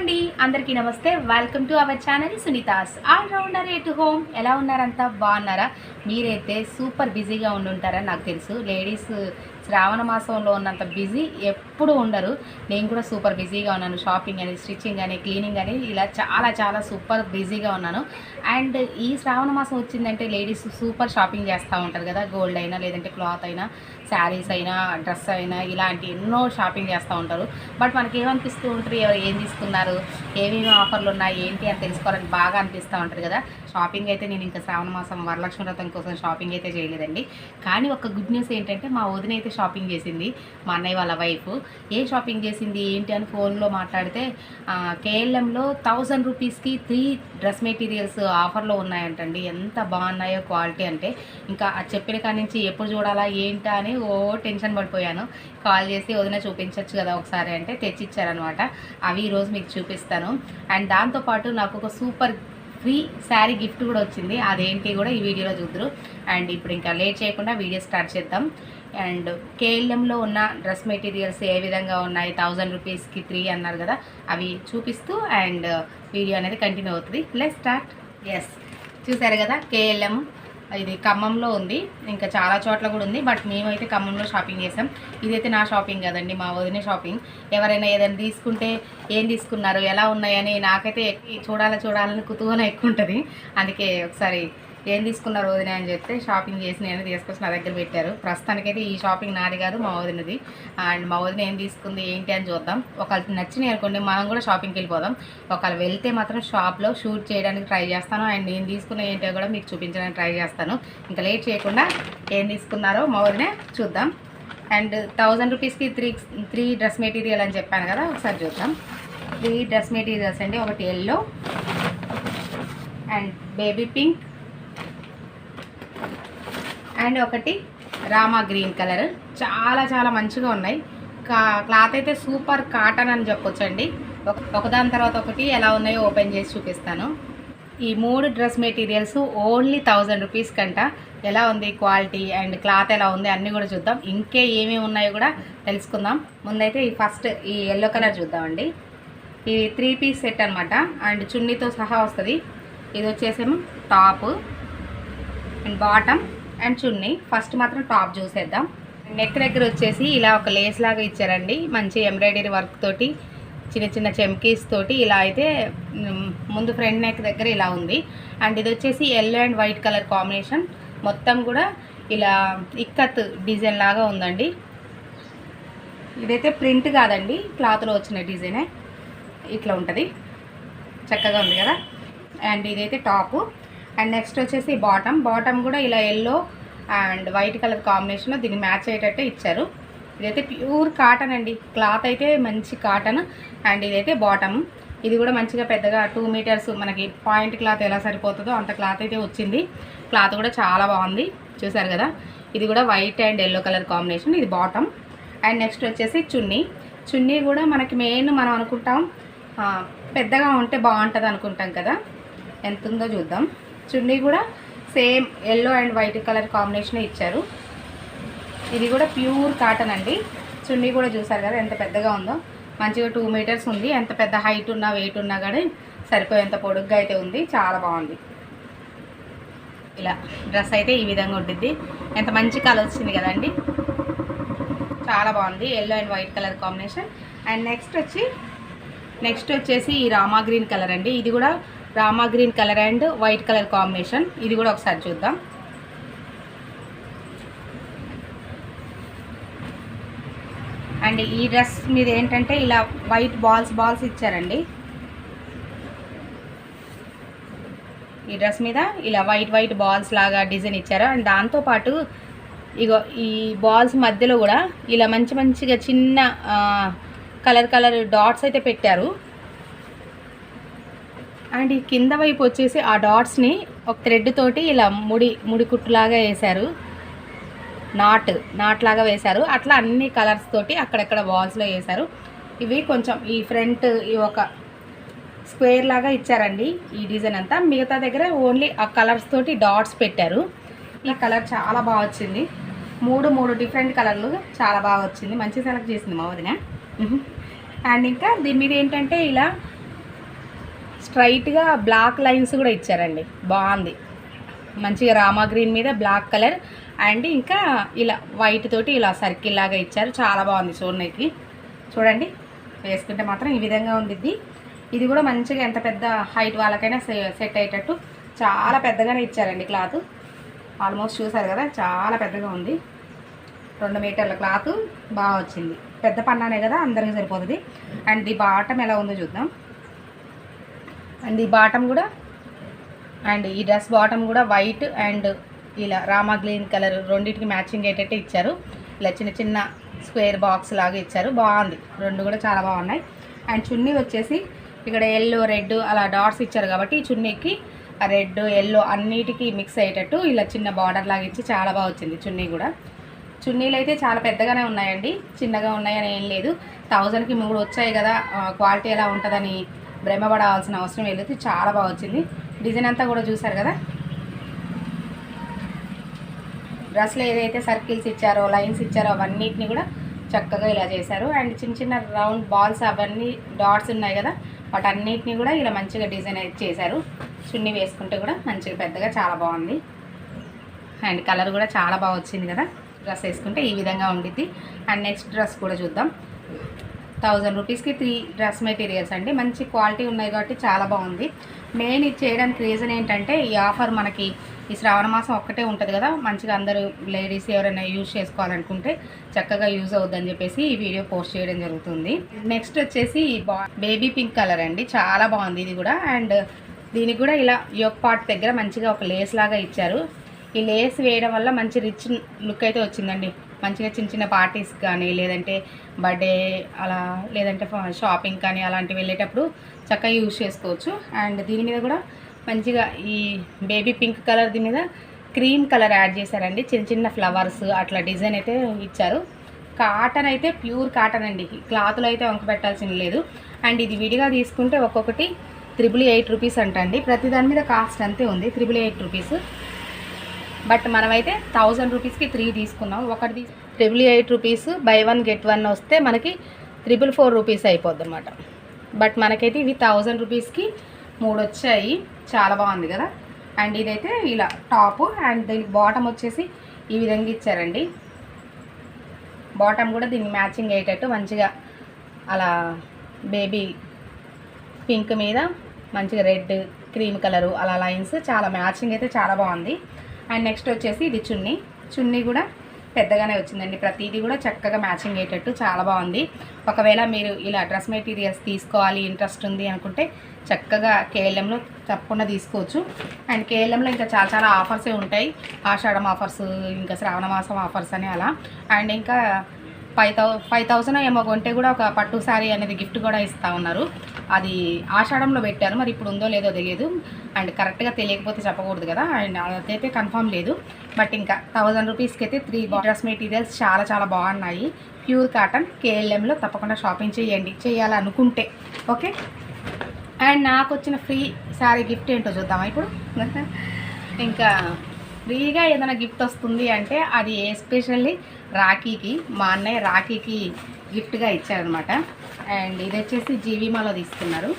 అండి అందరికీ నమస్తే. Welcome to our channel Sunita's all rounder at home. ఎలా ఉన్నారంతా? బాగున్నారా? మీరైతే సూపర్ బిజీగా ఉండుంటారని నాకు తెలుసు. లేడీస్ శ్రావణ మాసంలో ఉన్నంత బిజీ ఎప్పుడు ఉండరు. నేను కూడా సూపర్ బిజీగా ఉన్నాను. షాపింగ్ అని, స్టిచ్చింగ్ అని, క్లీనింగ్ అని ఇలా చాలా సూపర్ బిజీగా ఉన్నాను. అండ్ ఈ శ్రావణ మాసం వచ్చిందంటే లేడీస్ సూపర్ షాపింగ్ చేస్తూ ఉంటారు కదా. గోల్డ్ అయినా, లేదంటే క్లాత్ అయినా, శారీస్ అయినా, డ్రెస్ అయినా, ఇలాంటి ఎన్నో షాపింగ్ చేస్తూ ఉంటారు. బట్ మనకి ఏమనిపిస్తూ ఉంటుంది, ఎవరు ఏం తీసుకున్నారు, ఏమేమి ఆఫర్లు ఉన్నాయి, ఏంటి అని తెలుసుకోవాలని బాగా అనిపిస్తూ ఉంటుంది కదా. షాపింగ్ అయితే నేను ఇంకా శ్రావణ మాసం వరలక్ష్మి వ్రతం కోసం షాపింగ్ అయితే చేయలేదండి. కానీ ఒక గుడ్ న్యూస్ ఏంటంటే మా వదిన అయితే షాపింగ్ చేసింది. మా అన్నయ్య వాళ్ళ వైఫ్ ఏ షాపింగ్ చేసింది ఏంటి అని ఫోన్లో మాట్లాడితే కేఎల్ఎంలో 1000 రూపీస్కి 3 డ్రెస్ మెటీరియల్స్ ఆఫర్లో ఉన్నాయంటండి. ఎంత బాగున్నాయో క్వాలిటీ అంటే ఇంకా చెప్పిన కాడి నుంచి ఎప్పుడు చూడాలా ఏంటా అని టెన్షన్ పడిపోయాను. కాల్ చేసి వదిన చూపించవచ్చు కదా ఒకసారి అంటే తెచ్చిచ్చారనమాట. అవి ఈరోజు మీకు చూపిస్తాను. అండ్ దాంతోపాటు నాకు ఒక సూపర్ ఫ్రీ శారీ గిఫ్ట్ కూడా వచ్చింది. అదేంటి కూడా ఈ వీడియోలో చూద్దరు. అండ్ ఇప్పుడు ఇంకా లేట్ చేయకుండా వీడియో స్టార్ట్ చేద్దాం. అండ్ కేఎల్ఎంలో ఉన్న డ్రెస్ మెటీరియల్స్ ఏ విధంగా ఉన్నాయి, 1000 రూపీస్కి 3 అన్నారు కదా, అవి చూపిస్తూ అండ్ వీడియో అనేది కంటిన్యూ అవుతుంది. Let's start. ఎస్, చూసారు కదా, కేఎల్ఎం ఇది ఖమ్మంలో ఉంది, ఇంకా చాలా చోట్ల కూడా ఉంది. బట్ మేమైతే ఖమ్మంలో షాపింగ్ చేసాం. ఇదైతే నా షాపింగ్ కదండి, మా వదిన షాపింగ్. ఎవరైనా ఏదైనా తీసుకుంటే ఏం తీసుకున్నారు, ఎలా ఉన్నాయని నాకైతే చూడాలని కుతూహలం ఎక్కువ ఉంటుంది. అందుకే ఒకసారి ఏం తీసుకున్నారు వదిన అని చెప్తే షాపింగ్ చేసి నేను తీసుకొచ్చి నా దగ్గర పెట్టారు. ప్రస్తుతానికైతే ఈ షాపింగ్ నాది కాదు, మా వదినది. అండ్ మా వదిన ఏం తీసుకుంది ఏంటి అని చూద్దాం. ఒకవేళ నచ్చినాయి అనుకోండి మనం కూడా షాపింగ్కి వెళ్ళిపోదాం. ఒకవేళ వెళ్తే మాత్రం షాప్లో షూట్ చేయడానికి ట్రై చేస్తాను. అండ్ నేను తీసుకున్న ఏంటో కూడా మీకు చూపించడానికి ట్రై చేస్తాను. ఇంకా లేట్ చేయకుండా ఏం తీసుకున్నారో మా వదిన చూద్దాం. అండ్ 1000 రూపీస్కి 3 డ్రెస్ మెటీరియల్ అని చెప్పాను కదా, ఒకసారి చూద్దాం. 3 డ్రెస్ మెటీరియల్స్ అండి. ఒకటి yellow and baby pink and ఒకటి రామా గ్రీన్ కలర్. చాలా మంచిగా ఉన్నాయి. క్లాత్ అయితే సూపర్ కాటన్ అని చెప్పొచ్చండి. ఒకదాని తర్వాత ఒకటి ఎలా ఉన్నాయో ఓపెన్ చేసి చూపిస్తాను. ఈ 3 డ్రెస్ మెటీరియల్స్ ఓన్లీ 1000 రూపీస్ కంట. ఎలా ఉంది క్వాలిటీ అండ్ క్లాత్ ఎలా ఉంది అన్నీ కూడా చూద్దాం. ఇంకే ఏమేమి ఉన్నాయో కూడా తెలుసుకుందాం. ముందైతే ఈ ఫస్ట్ ఈ ఎల్లో కలర్ చూద్దామండి. ఇది 3 పీస్ సెట్ అనమాట. అండ్ చున్నీతో సహా వస్తుంది. ఇది వచ్చేసేమో టాప్ అండ్ బాటమ్ అండ్ చున్నీ. ఫస్ట్ మాత్రం టాప్ చూసేద్దాం. నెక్ దగ్గర వచ్చేసి ఇలా ఒక లేస్ లాగా ఇచ్చారండి. మంచి ఎంబ్రాయిడరీ వర్క్ తోటి, చిన్న చెమ్కీస్ తోటి ఇలా అయితే ముందు ఫ్రంట్ నెక్ దగ్గర ఇలా ఉంది. అండ్ ఇది వచ్చేసి yellow and white colour combination. మొత్తం కూడా ఇలా ఇక్కత్ డిజైన్ లాగా ఉందండి. ఇదైతే ప్రింట్ కాదండి, క్లాత్లో వచ్చిన డిజైనే. ఇట్లా ఉంటుంది, చక్కగా ఉంది కదా. అండ్ ఇదైతే టాపు. అండ్ నెక్స్ట్ వచ్చేసి బాటమ్ కూడా ఇలా ఎల్లో అండ్ వైట్ కలర్ కాంబినేషన్లో దీన్ని మ్యాచ్ అయ్యేటట్టే ఇచ్చారు. ఇదైతే ప్యూర్ కాటన్ అండి, క్లాత్ అయితే మంచి కాటన్. అండ్ ఇదైతే బాటమ్. ఇది కూడా మంచిగా పెద్దగా 2 మీటర్స్ మనకి పాయింట్ క్లాత్ ఎలా సరిపోతుందో అంత క్లాత్ అయితే వచ్చింది. క్లాత్ కూడా చాలా బాగుంది, చూసారు కదా. ఇది కూడా white and yellow colour combination. ఇది బాటమ్. అండ్ నెక్స్ట్ వచ్చేసి చున్నీ కూడా మనకి మెయిన్ మనం అనుకుంటాం పెద్దగా ఉంటే బాగుంటుంది అనుకుంటాం కదా. ఎంత ఉందో చూద్దాం. చున్నీ కూడా same yellow and white colour combination ఇచ్చారు. ఇది కూడా ప్యూర్ కాటన్ అండి. చున్నీ కూడా చూసారు కదా ఎంత పెద్దగా ఉందో. మంచిగా 2 మీటర్స్ ఉంది. ఎంత పెద్ద హైట్ ఉన్నా వెయిట్ ఉన్నా కానీ సరిపోయేంత పొడుగ్గా అయితే ఉంది. చాలా బాగుంది. ఇలా డ్రెస్ అయితే ఈ విధంగా ఉంటుంది. ఎంత మంచి కలర్ వచ్చింది కదండి, చాలా బాగుంది. Yellow and white colour combination. And next వచ్చేసి ఈ రామా గ్రీన్ కలర్ అండి. ఇది కూడా Rama green colour and white colour combination. ఇది కూడా ఒకసారి చూద్దాం. అండ్ ఈ డ్రెస్ మీద ఏంటంటే ఇలా వైట్ బాల్స్ ఇచ్చారండి. ఈ డ్రెస్ మీద ఇలా వైట్ బాల్స్ లాగా డిజైన్ ఇచ్చారు. అండ్ దాంతోపాటు ఇగో ఈ బాల్స్ మధ్యలో కూడా ఇలా మంచిగా చిన్న కలర్ డాట్స్ అయితే పెట్టారు. అండ్ ఈ కింద వైపు వచ్చేసి ఆ డాట్స్ని ఒక థ్రెడ్ తోటి ఇలా ముడి కుట్టులాగా వేశారు. నాట్ లాగా వేశారు. అట్లా అన్ని కలర్స్ తోటి అక్కడెక్కడ బాల్స్లో వేశారు. ఇవి కొంచెం ఈ ఫ్రంట్ ఈ ఒక స్క్వేర్ లాగా ఇచ్చారండి ఈ డిజైన్ అంతా. మిగతా దగ్గర ఓన్లీ ఆ కలర్స్ తోటి డాట్స్ పెట్టారు. ఈ కలర్ చాలా బాగా వచ్చింది. 3 డిఫరెంట్ కలర్లు చాలా బాగా వచ్చింది. మంచి సెలెక్ట్ చేసింది మా వదిన. అండ్ ఇంకా దీని మీద ఏంటంటే ఇలా స్ట్రైట్గా బ్లాక్ లైన్స్ కూడా ఇచ్చారండి, బాగుంది. మంచిగా రామా గ్రీన్ మీద బ్లాక్ కలర్ అండ్ ఇంకా ఇలా వైట్ తోటి ఇలా సర్కిల్ లాగా ఇచ్చారు. చాలా బాగుంది చూడడానికి. చూడండి, వేసుకుంటే మాత్రం ఈ విధంగా ఉండిద్ది. ఇది కూడా మంచిగా ఎంత పెద్ద హైట్ వాళ్ళకైనా సెట్ అయ్యేటట్టు చాలా పెద్దగానే ఇచ్చారండి క్లాత్. ఆల్మోస్ట్ చూసారు కదా, చాలా పెద్దగా ఉంది. 2 మీటర్ల క్లాత్ బాగా వచ్చింది. పెద్ద పన్నానే కదా, అందరికీ సరిపోతుంది. అండ్ ఈ బాటమ్ ఎలా ఉందో చూద్దాం. అండ్ ఈ బాటమ్ కూడా, అండ్ ఈ డ్రెస్ బాటమ్ కూడా వైట్ అండ్ ఇలా రామా గ్రీన్ కలర్ రెండింటికి మ్యాచింగ్ అయ్యేటట్టు ఇచ్చారు. ఇలా చిన్న చిన్న స్క్వేర్ బాక్స్ లాగా ఇచ్చారు, బాగుంది. రెండు కూడా చాలా బాగున్నాయి. అండ్ చున్నీ వచ్చేసి ఇక్కడ ఎల్లో రెడ్ అలా డాట్స్ ఇచ్చారు కాబట్టి ఈ చున్నీకి ఆ రెడ్ ఎల్లో అన్నిటికీ మిక్స్ అయ్యేటట్టు ఇలా చిన్న బార్డర్ లాగా ఇచ్చి చాలా బాగా వచ్చింది చున్నీ కూడా. చున్నీలు అయితే చాలా పెద్దగానే ఉన్నాయండి, చిన్నగా ఉన్నాయని ఏం లేదు. 1000కి 3 వచ్చాయి కదా, క్వాలిటీ ఎలా ఉంటుందని భ్రమపడాల్సిన అవసరం లేదు. చాలా బాగా వచ్చింది. డిజైన్ అంతా కూడా చూసారు కదా. డ్రెస్లో ఏదైతే సర్కిల్స్ ఇచ్చారో, లైన్స్ ఇచ్చారో అవన్నిటిని కూడా చక్కగా ఇలా చేశారు. అండ్ చిన్న చిన్న రౌండ్ బాల్స్ అవన్నీ డాట్స్ ఉన్నాయి కదా, వాటన్నిటిని కూడా ఇలా మంచిగా డిజైన్ అయితే చేశారు. చున్నీ వేసుకుంటే కూడా మంచిగా పెద్దగా చాలా బాగుంది. అండ్ కలర్ కూడా చాలా బాగా వచ్చింది కదా. డ్రెస్ వేసుకుంటే ఈ విధంగా ఉండిద్ది. అండ్ నెక్స్ట్ డ్రెస్ కూడా చూద్దాం. 1000 రూపీస్కి 3 డ్రెస్ మెటీరియల్స్ అండి. మంచి క్వాలిటీ ఉన్నాయి కాబట్టి చాలా బాగుంది. మెయిన్ ఇది చేయడానికి రీజన్ ఏంటంటే ఈ ఆఫర్ మనకి ఈ శ్రావణ మాసం ఒక్కటే ఉంటుంది కదా, మంచిగా అందరూ లేడీస్ ఎవరైనా యూజ్ చేసుకోవాలనుకుంటే చక్కగా యూజ్ అవుద్దని చెప్పేసి ఈ వీడియో పోస్ట్ చేయడం జరుగుతుంది. నెక్స్ట్ వచ్చేసి బేబీ పింక్ కలర్ అండి, చాలా బాగుంది ఇది కూడా. అండ్ దీనికి కూడా ఇలా యోక్ పార్ట్ దగ్గర మంచిగా ఒక లేస్ లాగా ఇచ్చారు. ఈ లేస్ వేయడం వల్ల మంచి రిచ్ లుక్ అయితే వచ్చిందండి. మంచిగా చిన్న చిన్న పార్టీస్ కానీ లేదంటే బర్త్డే అలా లేదంటే షాపింగ్ కానీ అలాంటివి వెళ్ళేటప్పుడు చక్కగా యూజ్ చేసుకోవచ్చు. అండ్ దీని మీద కూడా మంచిగా ఈ బేబీ పింక్ కలర్ దీని మీద క్రీమ్ కలర్ యాడ్ చేశారండి. చిన్న చిన్న ఫ్లవర్స్ అట్లా డిజైన్ అయితే ఇచ్చారు. కాటన్ అయితే ప్యూర్ కాటన్ అండి, క్లాత్లో అయితే వంక పెట్టాల్సిన లేదు. అండ్ ఇది విడిగా తీసుకుంటే ఒక్కొక్కటి 888 రూపీస్ అంటండి. ప్రతి దాని మీద కాస్ట్ అంతే ఉంది, 888 రూపీస్. బట్ మనమైతే 1000 రూపీస్కి 3 తీసుకున్నాం. ఒకటి 888 రూపీస్, బై 1 గెట్ 1 వస్తే మనకి 444 రూపీస్ అయిపోద్ది అనమాట. బట్ మనకైతే ఇవి 1000 రూపీస్కి 3 వచ్చాయి. చాలా బాగుంది కదా. అండ్ ఇదైతే ఇలా టాపు అండ్ దీనికి బాటమ్ వచ్చేసి ఈ విధంగా ఇచ్చారండి. బాటమ్ కూడా దీనికి మ్యాచింగ్ అయ్యేటట్టు మంచిగా అలా బేబీ పింక్ మీద మంచిగా రెడ్ క్రీమ్ కలరు అలా లైన్స్ చాలా మ్యాచింగ్ అయితే చాలా బాగుంది. అండ్ నెక్స్ట్ వచ్చేసి ఇది చున్నీ కూడా పెద్దగానే వచ్చిందండి. ప్రతిదీ కూడా చక్కగా మ్యాచింగ్ అయ్యేటట్టు చాలా బాగుంది. ఒకవేళ మీరు ఇలా డ్రెస్ మెటీరియల్స్ తీసుకోవాలి ఇంట్రెస్ట్ ఉంది అనుకుంటే చక్కగా కేఎల్ఎంలో తప్పకుండా తీసుకోవచ్చు. అండ్ కేఎల్ఎంలో ఇంకా చాలా చాలా ఆఫర్సే ఉంటాయి. ఆషాఢం ఆఫర్స్, ఇంకా శ్రావణ మాసం ఆఫర్స్ అని అలా. అండ్ ఇంకా 5000 ఏమో కొంటే కూడా ఒక పట్టు శారీ అనేది గిఫ్ట్ కూడా ఇస్తూ ఉన్నారు. అది ఆషాఢంలో పెట్టారు, మరి ఇప్పుడు ఉందో లేదో తెలియదు. అండ్ కరెక్ట్గా తెలియకపోతే చెప్పకూడదు కదా. అండ్ అదైతే కన్ఫర్మ్ లేదు. బట్ ఇంకా 1000 రూపీస్కి అయితే 3 డ్రెస్ మెటీరియల్స్ చాలా చాలా బాగున్నాయి. ప్యూర్ కాటన్ కేఎల్ఎంలో తప్పకుండా షాపింగ్ చేయాలనుకుంటే ఓకే. అండ్ నాకు వచ్చిన ఫ్రీ శారీ గిఫ్ట్ ఏంటో చూద్దామా ఇప్పుడు. ఇంకా ఫ్రీగా ఏదైనా గిఫ్ట్ వస్తుంది అంటే అది ఎస్పెషల్లీ రాఖీకి. మా అన్నయ్య రాఖీకి గిఫ్ట్గా ఇచ్చారనమాట. అండ్ ఇది వచ్చేసి జీవిమాలో తీసుకున్నారు.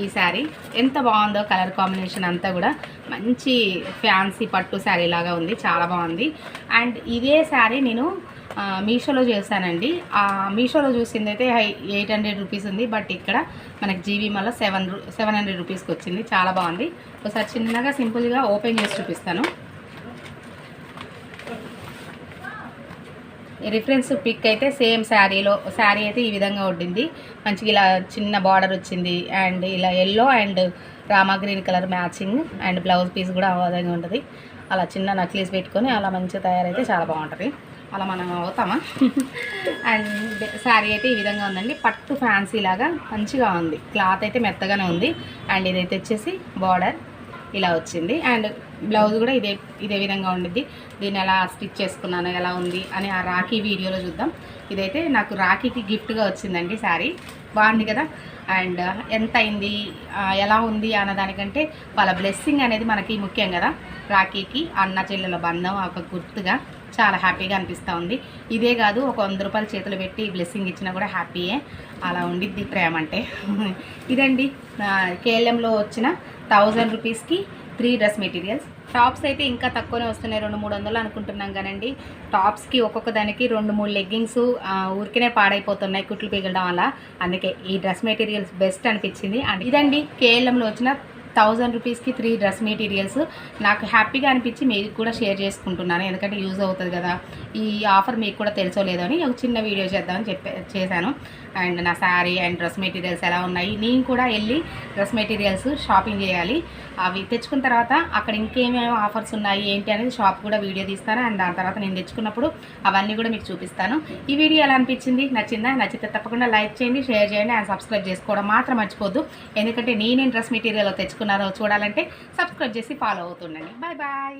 ఈ శారీ ఎంత బాగుందో, కలర్ కాంబినేషన్ అంతా కూడా మంచి ఫ్యాన్సీ పట్టు శారీ లాగా ఉంది, చాలా బాగుంది. అండ్ ఇదే శారీ నేను మీషోలో చేశానండి. మీషోలో చూసింది అయితే 800 రూపీస్ ఉంది. బట్ ఇక్కడ మనకి జీవిమాలో 700 రూపీస్కి వచ్చింది. చాలా బాగుంది. ఒకసారి చిన్నగా సింపుల్గా ఓపెన్ చేసి చూపిస్తాను. రిఫరెన్స్ పిక్ అయితే సేమ్ శారీ అయితే ఈ విధంగా ఉండింది. మంచిగా ఇలా చిన్న బార్డర్ వచ్చింది. అండ్ ఇలా yellow and Rama green colour matching. And blouse piece కూడా ఆ విధంగా ఉంటుంది. అలా చిన్న నక్లీస్ పెట్టుకొని అలా మంచిగా తయారైతే చాలా బాగుంటుంది. అలా మనం అవుతామా. అండ్ శారీ అయితే ఈ విధంగా ఉందండి. పట్టు ఫ్యాన్సీ లాగా మంచిగా ఉంది. క్లాత్ అయితే మెత్తగానే ఉంది. అండ్ ఇదైతే వచ్చేసి బార్డర్ ఇలా వచ్చింది. అండ్ బ్లౌజ్ కూడా ఇదే విధంగా ఉండిద్ది. దీన్ని ఎలా స్టిచ్ చేసుకున్నాను, ఎలా ఉంది అని ఆ రాఖీ వీడియోలో చూద్దాం. ఇదైతే నాకు రాఖీకి గిఫ్ట్గా వచ్చిందండి శారీ. బాగుంది కదా. అండ్ ఎంత అయింది, ఎలా ఉంది అన్న దానికంటే వాళ్ళ బ్లెస్సింగ్ అనేది మనకి ముఖ్యం కదా. రాఖీకి అన్న చెల్లెల బంధం ఒక గుర్తుగా చాలా హ్యాపీగా అనిపిస్తూ ఉంది. ఇదే కాదు ఒక 100 రూపాయలు చేతులు పెట్టి బ్లెస్సింగ్ ఇచ్చినా కూడా హ్యాపీయే. అలా ఉండిద్ది ప్రేమ అంటే. ఇదండి కేఎల్ఎంలో వచ్చిన 1000 రూపీస్కి 3 డ్రెస్ మెటీరియల్స్. టాప్స్ అయితే ఇంకా తక్కువనే వస్తున్నాయి, 200-300 అనుకుంటున్నాం కానండి. టాప్స్కి ఒక్కొక్క దానికి 2-3 లెగ్గింగ్స్ ఊరికనే పాడైపోతున్నాయి కుట్లు పిగలడం వల్ల. అందుకే ఈ డ్రెస్ మెటీరియల్స్ బెస్ట్ అనిపించింది. అండ్ ఇదండి కేఎల్ఎంలో వచ్చిన 1000 రూపీస్కి 3 డ్రెస్ మెటీరియల్స్. నాకు హ్యాపీగా అనిపించి మీకు కూడా షేర్ చేసుకుంటున్నాను, ఎందుకంటే యూజ్ అవుతుంది కదా. ఈ ఆఫర్ మీకు కూడా తెలుసో లేదో అని ఒక చిన్న వీడియో చేద్దామని చేశాను. అండ్ నా శారీ అండ్ డ్రెస్ మెటీరియల్స్ ఎలా ఉన్నాయి, నేను కూడా వెళ్ళి డ్రెస్ మెటీరియల్స్ షాపింగ్ చేయాలి. అవి తెచ్చుకున్న తర్వాత అక్కడ ఇంకేమేమి ఆఫర్స్ ఉన్నాయి ఏంటి అనేది షాప్ కూడా వీడియో తీస్తాను. అండ్ దాని తర్వాత నేను తెచ్చుకున్నప్పుడు అవన్నీ కూడా మీకు చూపిస్తాను. ఈ వీడియో ఎలా అనిపించింది, నచ్చిందా? నచ్చితే తప్పకుండా లైక్ చేయండి, షేర్ చేయండి అండ్ సబ్స్క్రైబ్ చేసుకోవడం మాత్రం మర్చిపోద్దు. ఎందుకంటే నేనేం డ్రెస్ మెటీరియల్ తెచ్చుకున్నారో చూడాలంటే సబ్స్క్రైబ్ చేసి ఫాలో అవుతుండండి. Bye bye.